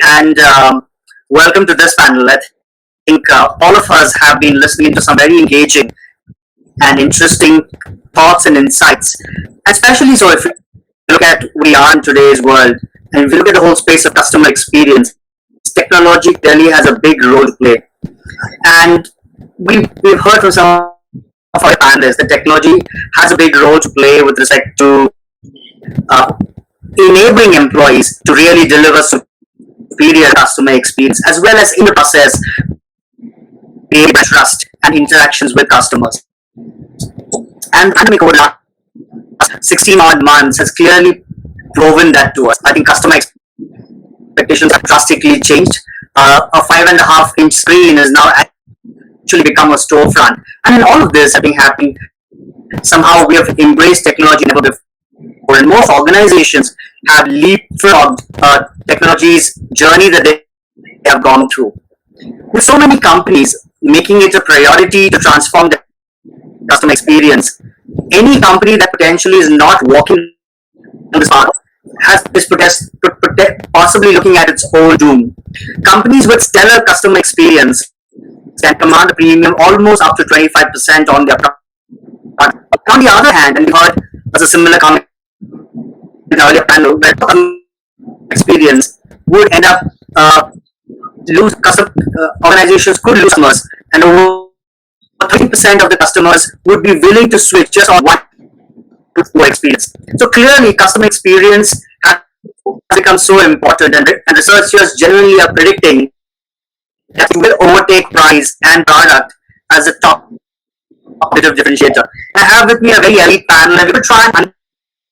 and welcome to this panel. I think all of us have been listening to some very engaging and interesting thoughts and insights, especially so if you look at we are in today's world, and if you look at the whole space of customer experience, technology clearly has a big role to play. And we've heard from some of our panelists that technology has a big role to play with respect to uh, enabling employees to really deliver superior customer experience, as well as in the process create trust and interactions with customers. And pandemic over the last 16 odd months has clearly proven that to us. I think customer expectations have drastically changed. A 5.5 inch screen is now actually become a storefront. And in all of this, I think happening, somehow we have embraced technology never before. And most organizations have leapfrogged technology's journey that they have gone through. With so many companies making it a priority to transform the customer experience, any company that potentially is not walking on this path is possibly looking at its own doom. Companies with stellar customer experience can command a premium almost up to 25% on their product. On the other hand, and we heard as a similar comment in the earlier panel, where experience would end up lose customer organizations could lose customers, and over 30% of the customers would be willing to switch just on one poor experience. So clearly, customer experience has become so important, and researchers generally are predicting that it will overtake price and product as a top competitive differentiator. I have with me a very elite panel, and we will try and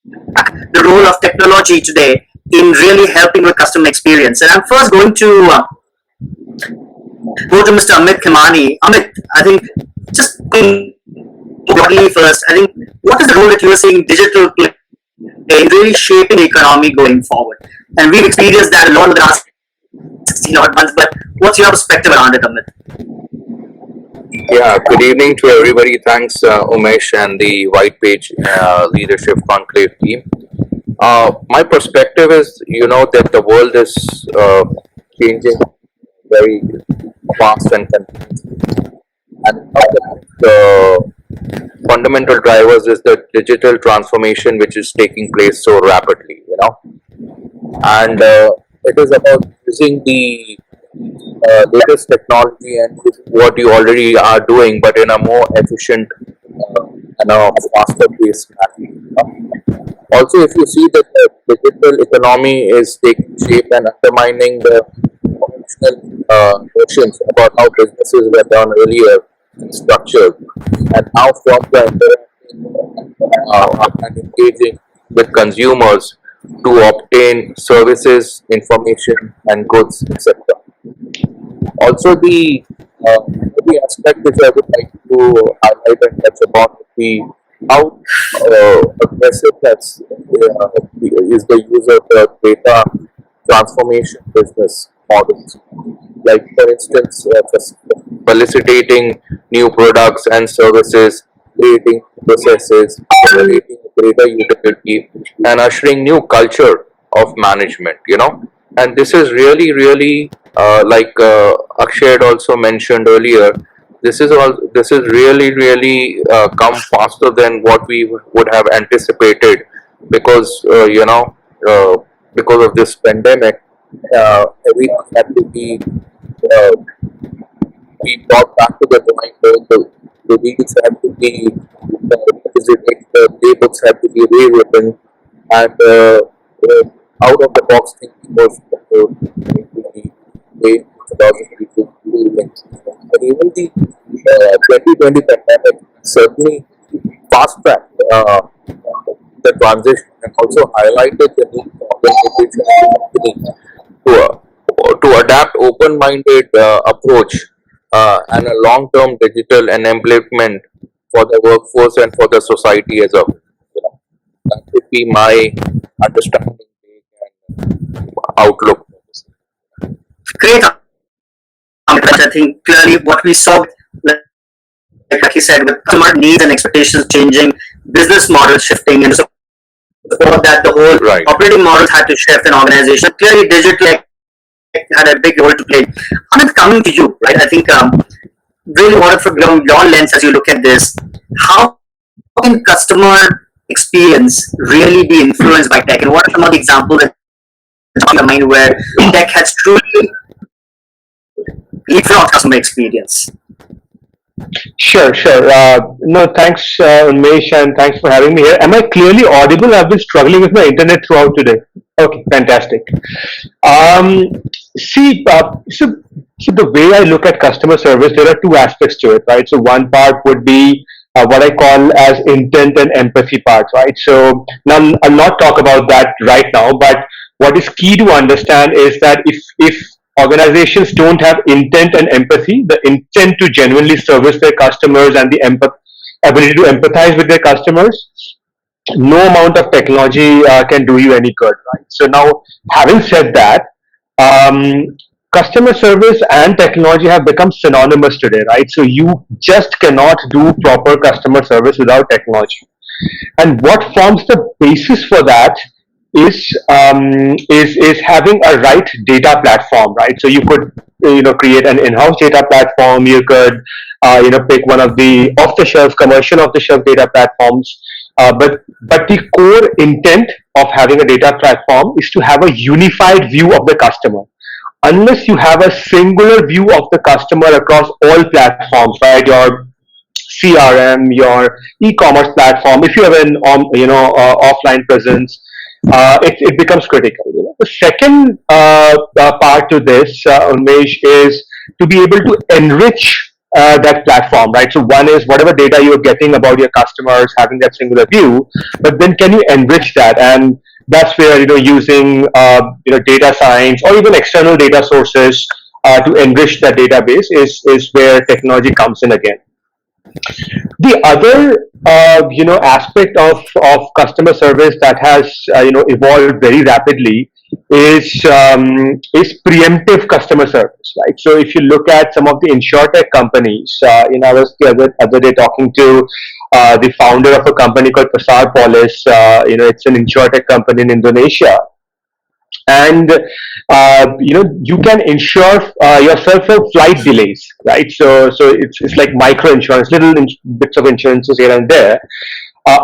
unpack the role of technology today in really helping with customer experience. And I'm first going to go to Mr. Amit Khemani. Amit, I think just broadly first, I think what is the role that you are seeing digital play in really shaping the economy going forward? And we've experienced that a lot in the last 16 odd months, but what's your perspective around it, Amit? Yeah, good evening to everybody. Thanks, Umesh and the White Page Leadership Conclave team. My perspective is, that the world is changing very fast and continuously. And one of the fundamental drivers is the digital transformation which is taking place so rapidly. And it is about using the latest technology and what you already are doing, but in a more efficient and a faster pace manner. Also, if you see that the digital economy is taking shape and undermining the conventional notions about how businesses were done earlier and structured, and now from the and engaging with consumers to obtain services, information, and goods, etc. Also, the aspect which I would like to highlight and touch upon would be how aggressive is the use of the data transformation business models. Like, for instance, facilitating new products and services, creating processes, generating greater utility, and ushering new culture of management. And this is really, really like Akshay had also mentioned earlier. This is really, really come faster than what we would have anticipated, because because of this pandemic, everything had to uh, be brought back to the drawing board. The wheels had to be revisited, the playbooks had to be rewritten, and out of the box thinking was the way 2022 went. But even the 2020 pandemic certainly fast tracked the transition and also highlighted the need for organizations and companies to adapt open-minded approach and a long-term digital enablement for the workforce and for the society as a whole. That would be my understanding and outlook. Great, Amit. I think clearly what we saw, like he said, with customer needs and expectations changing, business models shifting, and so that the whole Right. operating models had to shift in organization. Clearly, digital had a big role to play. Anand, coming to you, right? I think really wanted from your lens as you look at this, how can customer experience really be influenced by tech, and what are some of the examples that come to your mind where tech has truly leapfrogged customer experience? Sure, sure. No, thanks, Unmesh, and thanks for having me here. Am I clearly audible? I've been struggling with my internet throughout today. Okay, fantastic. Um, see, so the way I look at customer service, there are two aspects to it, right? So one part would be what I call as intent and empathy parts, right? So now I'll not talk about that right now, but what is key to understand is that if organizations don't have intent and empathy, the intent to genuinely service their customers and the ability to empathize with their customers, no amount of technology can do you any good, right? So now, having said that, um, customer service and technology have become synonymous today, right? So you just cannot do proper customer service without technology. And what forms the basis for that is having a right data platform, right? So you could create an in-house data platform. You could pick one of the off-the-shelf commercial off-the-shelf data platforms. But the core intent of having a data platform is to have a unified view of the customer. Unless you have a singular view of the customer across all platforms, right? Your CRM, your e-commerce platform, if you have an offline presence, it becomes critical. The second part to this, Unmesh, is to be able to enrich that platform, right? So one is whatever data you're getting about your customers, having that singular view, but then can you enrich that? And that's where using data science or even external data sources to enrich that database is where technology comes in again. The other aspect of customer service that has evolved very rapidly is preemptive customer service, right? So if you look at some of the insurtech companies, I was the other day talking to the founder of a company called Pasar Polis. It's an insurtech company in Indonesia, and you can insure yourself for flight delays, right? So it's like micro insurance, little bits of insurances here and there.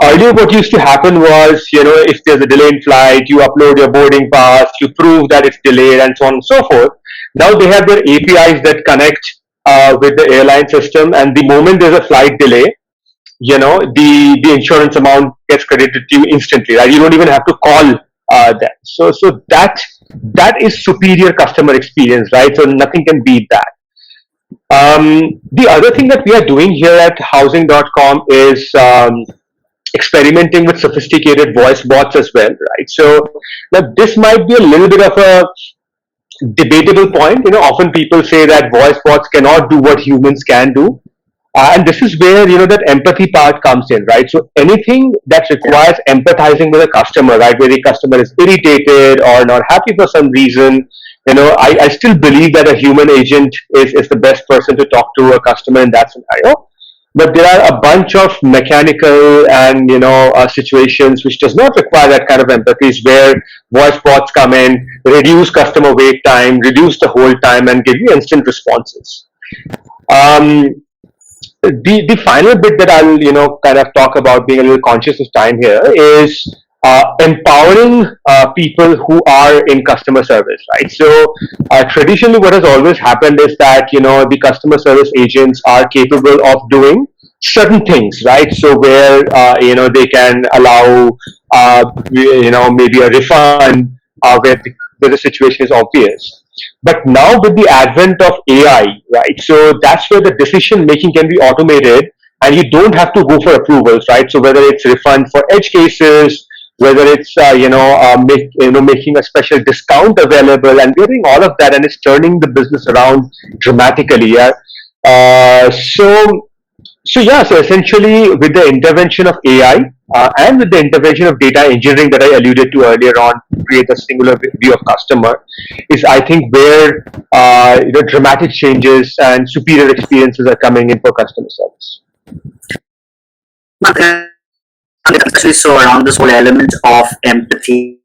Earlier, what used to happen was, if there's a delay in flight, you upload your boarding pass, you prove that it's delayed, and so on and so forth. Now they have their APIs that connect with the airline system, and the moment there's a flight delay, the insurance amount gets credited to you instantly, right? You don't even have to call them. So that is superior customer experience, right? So nothing can beat that. The other thing that we are doing here at housing.com is experimenting with sophisticated voice bots as well, right? So now this might be a little bit of a debatable point. Often people say that voice bots cannot do what humans can do. And this is where that empathy part comes in, right? So anything that requires empathizing with a customer, right, where the customer is irritated or not happy for some reason, I still believe that a human agent is the best person to talk to a customer in that scenario. But there are a bunch of mechanical and situations which does not require that kind of empathy, where voice bots come in, reduce customer wait time, reduce the hold time, and give you instant responses. Um, the final bit that I'll kind of talk about, being a little conscious of time here, is empowering people who are in customer service, right? So traditionally, what has always happened is that the customer service agents are capable of doing certain things, right? So where they can allow maybe a refund where the situation is obvious. But now with the advent of AI, right? So that's where the decision making can be automated, and you don't have to go for approvals, right? So whether it's refund for edge cases, whether it's making a special discount available, and we're doing all of that, and it's turning the business around dramatically. Yeah. So essentially, with the intervention of AI and with the intervention of data engineering that I alluded to earlier on, to create a singular view of customer, is I think where dramatic changes and superior experiences are coming in for customer service. Especially so around this whole element of empathy.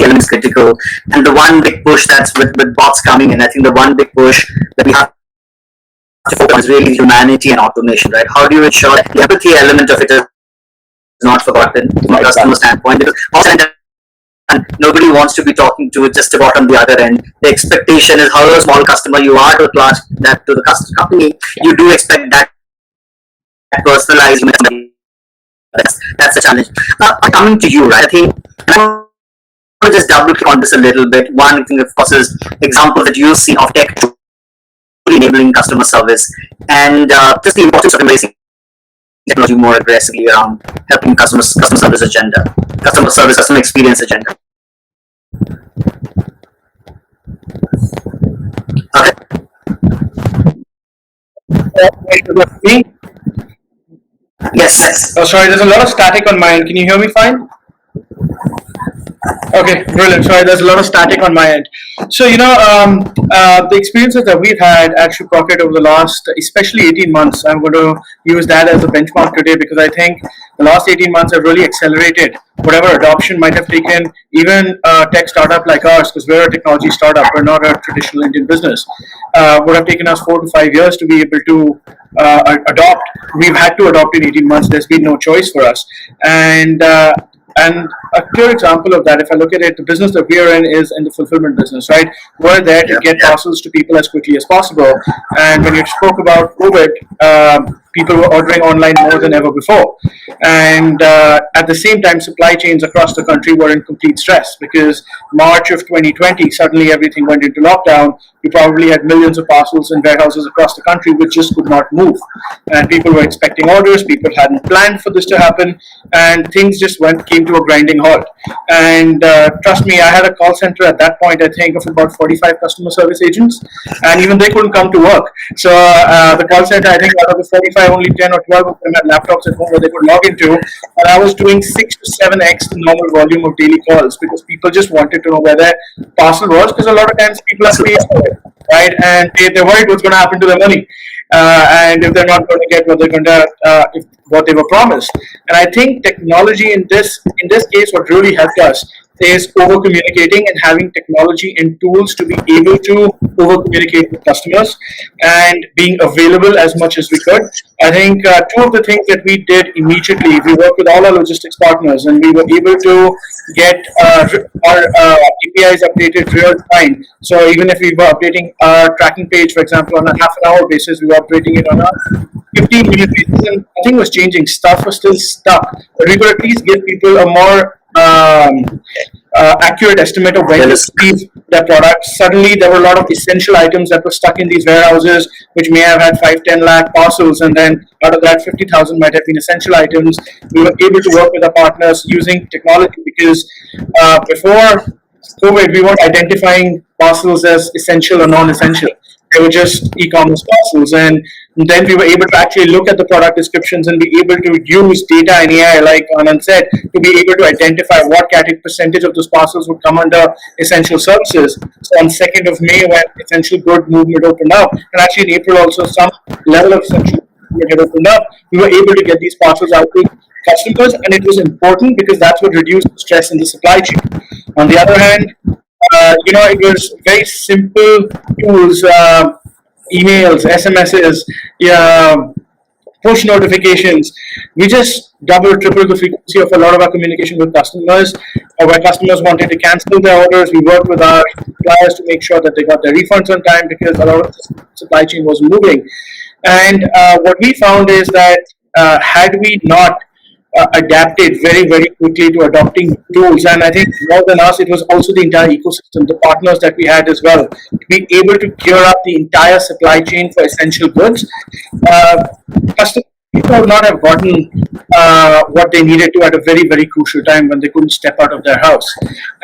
element is critical. And the one big push that's with bots coming in, I think the one big push that we have to focus on is really humanity and automation, right? How do you ensure that the empathy element of it is not forgotten from a customer standpoint? Because and nobody wants to be talking to just about on the other end. The expectation is however small customer you are to the customer company, you do expect that personalized. That's the challenge. Coming to you, right? I think I want to just double click on this a little bit. One thing, of course, is example that you've seen of tech enabling customer service, and just the importance of embracing technology more aggressively around helping customer service agenda, customer experience agenda. Okay. Me? Yes. Oh, sorry, there's a lot of static on my end. Can you hear me fine? Okay, brilliant. Sorry, there's a lot of static on my end. So, the experiences that we've had actually pocket over the last, especially 18 months, I'm going to use that as a benchmark today because I think the last 18 months have really accelerated whatever adoption might have taken even a tech startup like ours, because we're a technology startup, we're not a traditional Indian business, would have taken us 4 to 5 years to be able to adopt. We've had to adopt in 18 months. There's been no choice for us. And a clear example of that, if I look at it, the business that we are in is in the fulfillment business, right? We're there to get parcels to people as quickly as possible. And when you spoke about COVID, people were ordering online more than ever before. And at the same time, supply chains across the country were in complete stress because March of 2020, suddenly everything went into lockdown. We probably had millions of parcels in warehouses across the country which just could not move. And people were expecting orders, people hadn't planned for this to happen, and things just came to a grinding halt. And trust me, I had a call center at that point, I think, of about 45 customer service agents, and even they couldn't come to work. So the call center, I think out of the 45, only 10 or 12 of them had laptops at home where they could log into, and I was doing 6 to 7x the normal volume of daily calls because people just wanted to know where their parcel was, because a lot of times people are paid for it, right? And they're worried what's going to happen to their money. And if they're not going to get what they're going to, what they were promised. And I think technology in this case, what really helped us is over communicating and having technology and tools to be able to over communicate with customers and being available as much as we could. I think two of the things that we did immediately, we worked with all our logistics partners and we were able to get our APIs updated real time. So even if we were updating our tracking page, for example, on a half an hour basis, we were updating it on a 15-minute basis, and nothing was changing. Stuff was still stuck, but we could at least give people a more accurate estimate of when to receive their product. Suddenly, there were a lot of essential items that were stuck in these warehouses, which may have had 5-10 lakh parcels, and then out of that, 50,000 might have been essential items. We were able to work with our partners using technology because before COVID, we weren't identifying parcels as essential or non-essential. They were just e-commerce parcels, and then we were able to actually look at the product descriptions and be able to use data and AI, like Anand said, to be able to identify what percentage of those parcels would come under essential services. So on 2nd of May, when essential good movement opened up, and actually in April also some level of essential movement opened up, we were able to get these parcels out to customers, and it was important because that's what reduced the stress in the supply chain. On the other hand, it was very simple tools, emails, SMSs, push notifications. We just double, triple the frequency of a lot of our communication with customers. Where customers wanted to cancel their orders, we worked with our suppliers to make sure that they got their refunds on time because a lot of the supply chain was moving. And what we found is that had we not adapted very, very quickly to adopting tools. And I think more than us, it was also the entire ecosystem, the partners that we had as well, to be able to gear up the entire supply chain for essential goods. Customers would not have gotten what they needed to at a very, very crucial time when they couldn't step out of their house.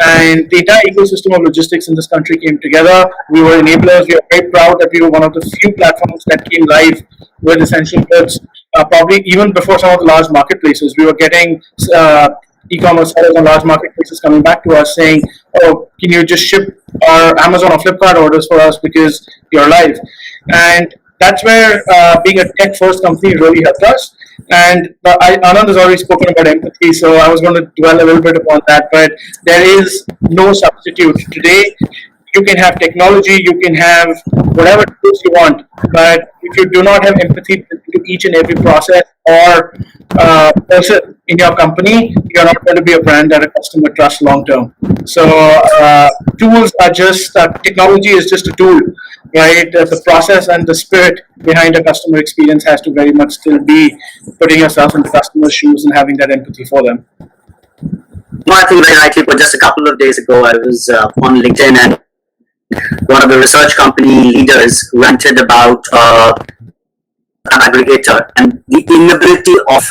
And the entire ecosystem of logistics in this country came together. We were enablers. We are very proud that we were one of the few platforms that came live with essential goods. Probably even before some of the large marketplaces, we were getting e-commerce sellers on large marketplaces coming back to us saying, "Oh, can you just ship our Amazon or Flipkart orders for us because you're live?" And that's where being a tech-first company really helped us. And Anand has already spoken about empathy, so I was going to dwell a little bit upon that. But there is no substitute today. You can have technology, you can have whatever tools you want, but if you do not have empathy to each and every process or person in your company, you're not going to be a brand that a customer trusts long term. So tools are just technology is just a tool, right? The process and the spirit behind a customer experience has to very much still be putting yourself in the customer's shoes and having that empathy for them. No, I think very rightly put. Just a couple of days ago, I was on LinkedIn, and one of the research company leaders ranted about an aggregator and the inability of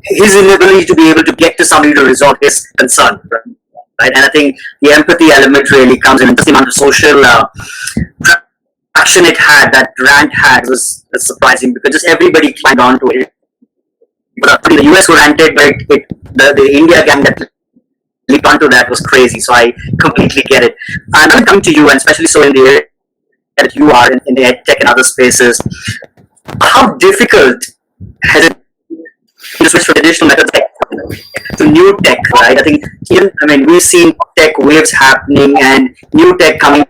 his inability to be able to get to somebody to resolve his concern. Right? And I think the empathy element really comes in. Just the amount of social traction it had, that rant had, was surprising because just everybody climbed onto it. But the US who ranted, but the India gang that leaped onto that was crazy. So I completely get it. And I'm coming to you, and especially so in the area that you are in the ed tech and other spaces. How difficult has it to switch from traditional methods to new tech, right? I think we've seen tech waves happening and new tech coming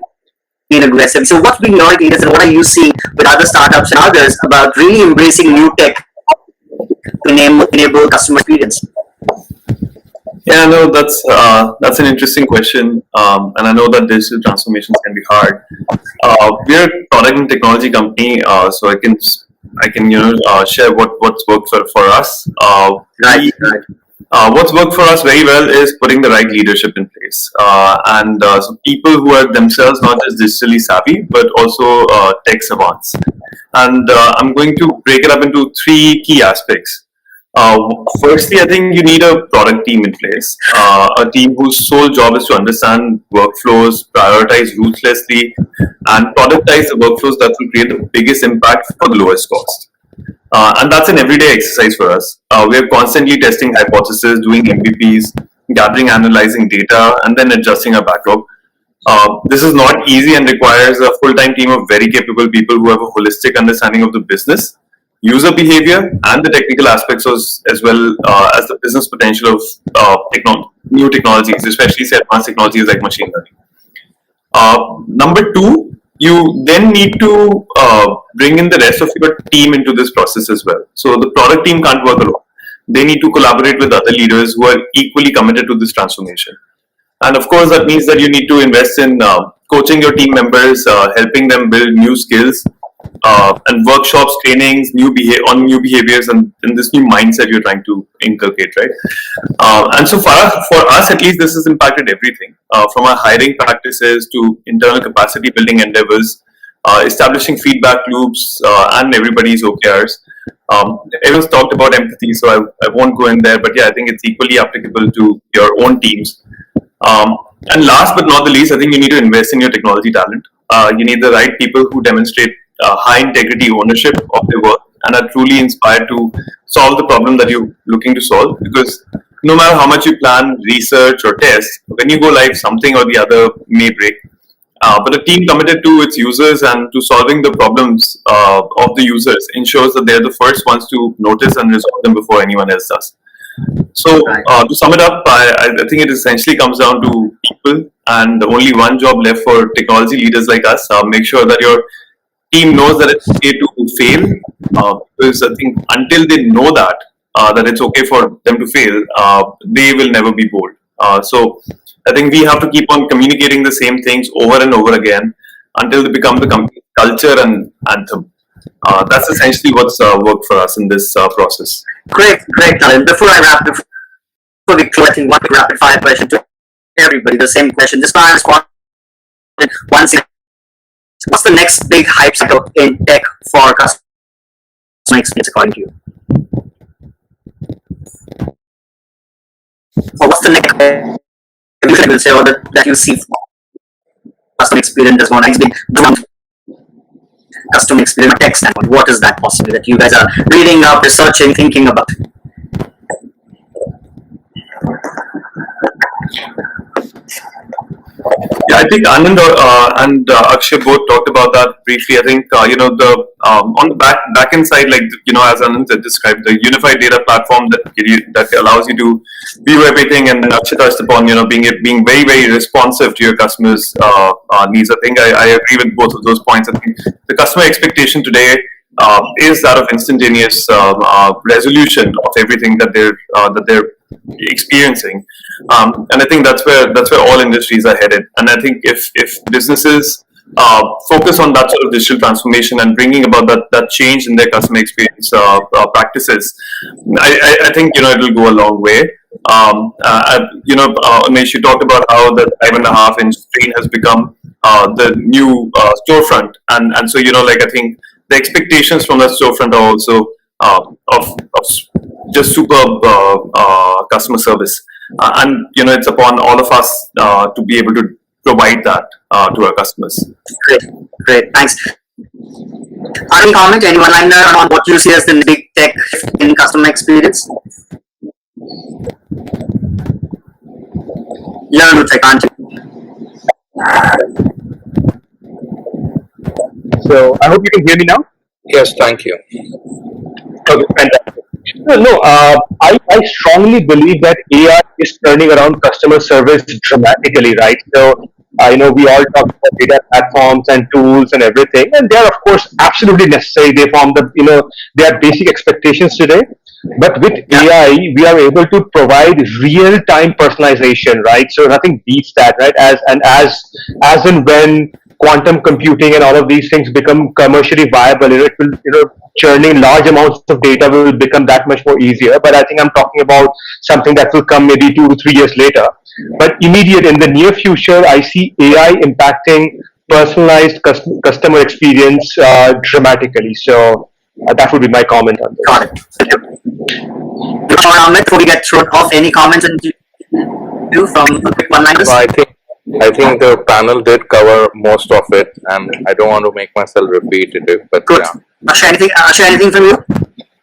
in aggressive. So what's been your experience, and what are you seeing with other startups and others about really embracing new tech to enable customer experience? Yeah, no, that's an interesting question, and I know that digital transformations can be hard. We're a product and technology company, so I can share what's worked for us. Right. What's worked for us very well is putting the right leadership in place, and so people who are themselves not just digitally savvy but also tech savants. And I'm going to break it up into three key aspects. Firstly, I think you need a product team in place, a team whose sole job is to understand workflows, prioritize ruthlessly, and productize the workflows that will create the biggest impact for the lowest cost. And that's an everyday exercise for us. We're constantly testing hypotheses, doing MVPs, gathering, analyzing data, and then adjusting our backlog. This is not easy and requires a full-time team of very capable people who have a holistic understanding of the business, user behavior, and the technical aspects as well as the business potential of new technologies, especially advanced technologies like machine learning. Number two, you then need to bring in the rest of your team into this process as well. So the product team can't work alone. They need to collaborate with other leaders who are equally committed to this transformation. And of course, that means that you need to invest in coaching your team members, helping them build new skills, and workshops, trainings, new behaviors, and this new mindset you're trying to inculcate, right? And so for us, at least, this has impacted everything from our hiring practices to internal capacity building endeavors, establishing feedback loops, and everybody's OKRs. Everyone's talked about empathy, so I won't go in there, but yeah, I think it's equally applicable to your own teams. And last but not the least, I think you need to invest in your technology talent. You need the right people who demonstrate high integrity ownership of their work and are truly inspired to solve the problem that you're looking to solve. Because no matter how much you plan, research, or test, when you go live, something or the other may break. But a team committed to its users and to solving the problems of the users ensures that they're the first ones to notice and resolve them before anyone else does. So to sum it up, I think it essentially comes down to people, and only one job left for technology leaders like us. Make sure that your team knows that it's okay to fail, because I think until they know that it's okay for them to fail, they will never be bold. So I think we have to keep on communicating the same things over and over again until they become the company culture and anthem. That's essentially what's worked for us in this process. Great, Nalin. Before we close, I think one quick rapid fire question to everybody. The same question. This time, once again, what's the next big hype cycle in tech for customer experience according to you? Or what's the next evolution, will say, or that you see for customer experience as one next big customer experience tech standpoint? What is that possibly that you guys are reading up, researching, thinking about? Yeah, I think Anand and Akshay both talked about that briefly. I think the on the back end side, like as Anand had described, the unified data platform that allows you to view everything, and Akshay touched upon being very very responsive to your customers' needs. I think I agree with both of those points. I think the customer expectation today is that of instantaneous resolution of everything that they're experiencing, and I think that's where all industries are headed. And I think if businesses focus on that sort of digital transformation and bringing about that change in their customer experience practices, I think it will go a long way. Unmesh, you talked about how the 5.5-inch screen has become the new storefront, and so I think the expectations from that storefront are also of just superb customer service, and it's upon all of us to be able to provide that to our customers. Great, thanks. Any comment, any one-liner on what you see as the big tech in customer experience? Learn with tech, can't you? So I hope you can hear me now. Yes, thank you. Okay, fantastic. I strongly believe that AI is turning around customer service dramatically, right? So, we all talk about data platforms and tools and everything, and they are, of course, absolutely necessary. They form they are basic expectations today. But with AI, we are able to provide real-time personalization, right? So nothing beats that, right? As and when quantum computing and all of these things become commercially viable, it will, churning large amounts of data will become that much more easier. But I think I'm talking about something that will come maybe 2 to 3 years later. But in the near future, I see AI impacting personalized customer experience dramatically. So that would be my comment on this. Got it. Amit, before we get thrown off, any comments and you from a quick one-liners? I think the panel did cover most of it, and I don't want to make myself repetitive. But Good. yeah. Akshay, anything from you?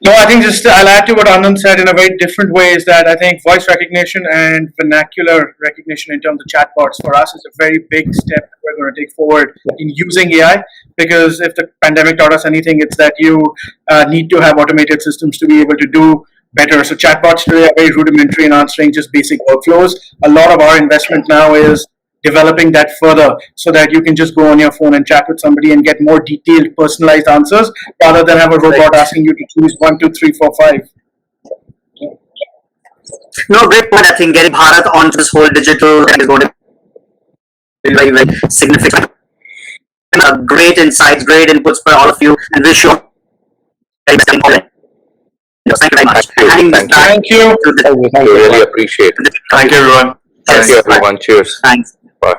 No, I think just I'll add to what Anand said in a very different way, is that I think voice recognition and vernacular recognition in terms of chatbots for us is a very big step that we're going to take forward in using AI, because if the pandemic taught us anything, it's that you need to have automated systems to be able to do better. So chatbots today are very rudimentary in answering just basic workflows. A lot of our investment now is developing that further so that you can just go on your phone and chat with somebody and get more detailed, personalized answers rather than have a robot asking you to choose 1, 2, 3, 4, 5. No, great point. I think getting Bharat onto this whole digital thing is going to be very, very significant. Great insights, great inputs for all of you, and wish you all the best. Thank you very much. Thank you. Thank you. Really appreciate it. Thank you, everyone. Thank you, everyone. Cheers. Thanks.